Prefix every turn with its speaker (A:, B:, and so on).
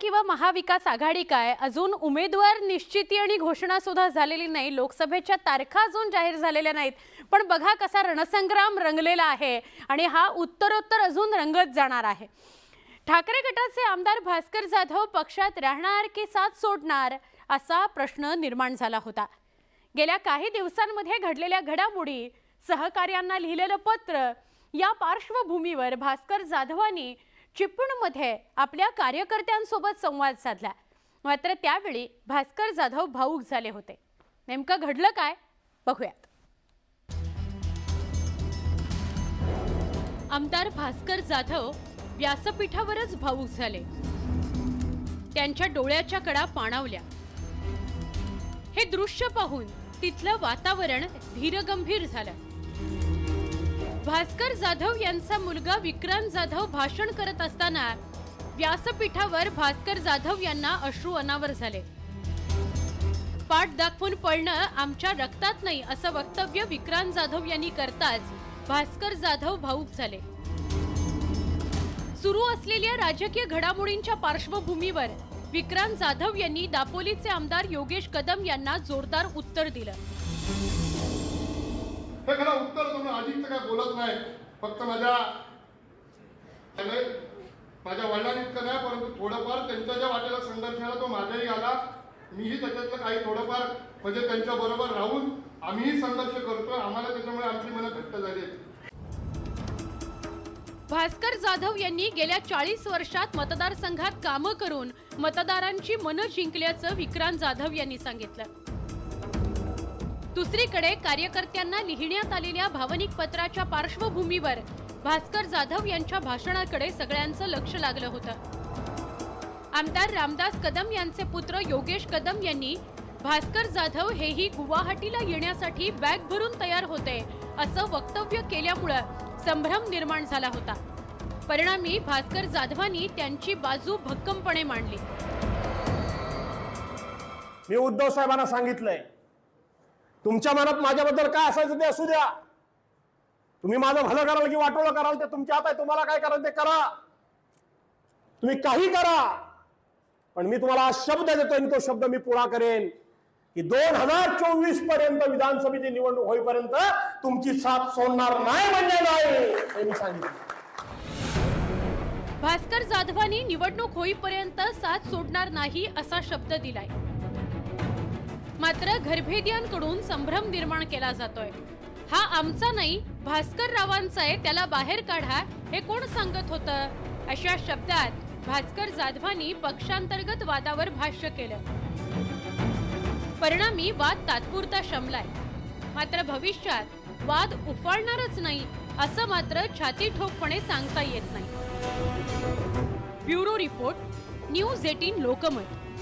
A: किंवा महाविकास आघाडी काय, अजून उमेदवार निश्चिती आणि घोषणा सुद्धा झालेली नाही। लोकसभेच्या तारखा अजून जाहीर झालेल्या नाहीत, पण बघा कसा रणसंग्राम रंगलेला आहे आणि हा उत्तरोत्तर अजून रंगत जाणार आहे। ठाकरे गटाचे आमदार भास्कर जाधव पक्षात राहणार की साथ सोडणार असा प्रश्न निर्माण झाला होता। गेल्या काही दिवसांमध्ये घडलेल्या घडामोडी, सहकार्यांना लिहिलेलं पत्र या पार्श्वभूमीवर भास्कर जाधवांनी चिपळूणमध्ये आपल्या कार्यकर्त्यांसोबत संवाद साधला। मात्र त्यावेळी भास्कर जाधव भावुक झाले होते। नेमकं घडलं काय बघूयात। आमदार भास्कर जाधव व्यासपीठावरच भावुक झाले। त्यांच्या डोळ्याच्या कडा पाणावल्या। हे दृश्य पाहून तिथलं वातावरण धीरगंभीर झालं। भास्कर जाधव यांचा मुलगा विक्रांत जाधव भाषण करत असताना व्यासपीठावर भास्कर जाधव यांना अश्रू अनावर झाले। पाठ दाखवून पळणं आमच्या रक्तात नाही असं वक्तव्य विक्रांत जाधव यांनी करताच भास्कर जाधव भावुक झाले। सुरू असलेल्या राजकीय घडामोडींच्या पार्श्वभूमीवर विक्रांत जाधव यांनी दापोलीचे आमदार योगेश कदम यांना जोरदार उत्तर दिलं।
B: हे खरं उत्तर तुम्ही अजित काय बोलत नाही, फक्त माझ्या वडिलांनी इतकं नाही, परंतु थोडंफार त्यांच्या ज्या वाटेला संघर्ष आला तो माझ्याही आला। मीही त्याच्यातलं काही थोडंफार म्हणजे त्यांच्या बरोबर राहून आम्हीही संघर्ष करतोय। आम्हाला त्याच्यामुळे आमची मनं घट्ट झाली।
A: भास्कर जाधव यांनी गेल्या 40 वर्षात मतदारसंघात कामं करून मतदारांची मनं जिंकल्याचं विक्रांत जाधव यांनी सांगितलं। दुसरीकडे कार्यकर्त्यांना लिहिण्यात आलेल्या भावनिक पत्राच्या पार्श्वभूमीवर भास्कर जाधव यांच्या भाषणाकडे सगळ्यांचं लक्ष लागलं होतं। आमदार रामदास कदम यांचे पुत्र योगेश कदम यांनी भास्कर जाधव हेही गुवाहाटीला येण्यासाठी बॅग भरून तयार होते असं वक्तव्य केल्यामुळे संभ्रम निर्माण झाला होता। परिणामी भास्कर जाधवांनी त्यांची बाजू भक्कमपणे मांडली।
C: मी उद्धव साहेबांना सांगितलंय, तुमच्या मनात माझ्याबद्दल काय असायचं ते असू द्या। तुम्ही माझं भलं कराल की वाटोळं कराल ते तुमच्या हातात आहे। तुम्हाला काय करायचं ते करा, तुम्ही काही करा, पण मी तुम्हाला शब्द देतोय आणि तो शब्द मी पुरा करेन की 2024 पर्यंत विधानसभेची निवडणूक होईपर्यंत तुमची साथ सोडणार नाही म्हणजे नाही हे मी सांगितलं।
A: भास्कर जाधवांनी निवडणूक होईपर्यंत साथ सोडणार नाही असा शब्द दिलाय। मात्र घरभेदियांकडून संभ्रम निर्माण केला जातोय। हा आमचा नाही, भास्कर रावांचा आहे, त्याला बाहेर काढा हे कोण सांगत होतं अशा शब्दात भास्कर जाधवांनी पक्षांतर्गत वादावर भाष्य केलं। परिणामी वाद तात्पुरता शमलाय, मात्र भविष्यात वाद उफाळणारच नाही असं मात्र छाती ठोकपणे सांगता येत नाही। Bureau report, news 18 Lokmat.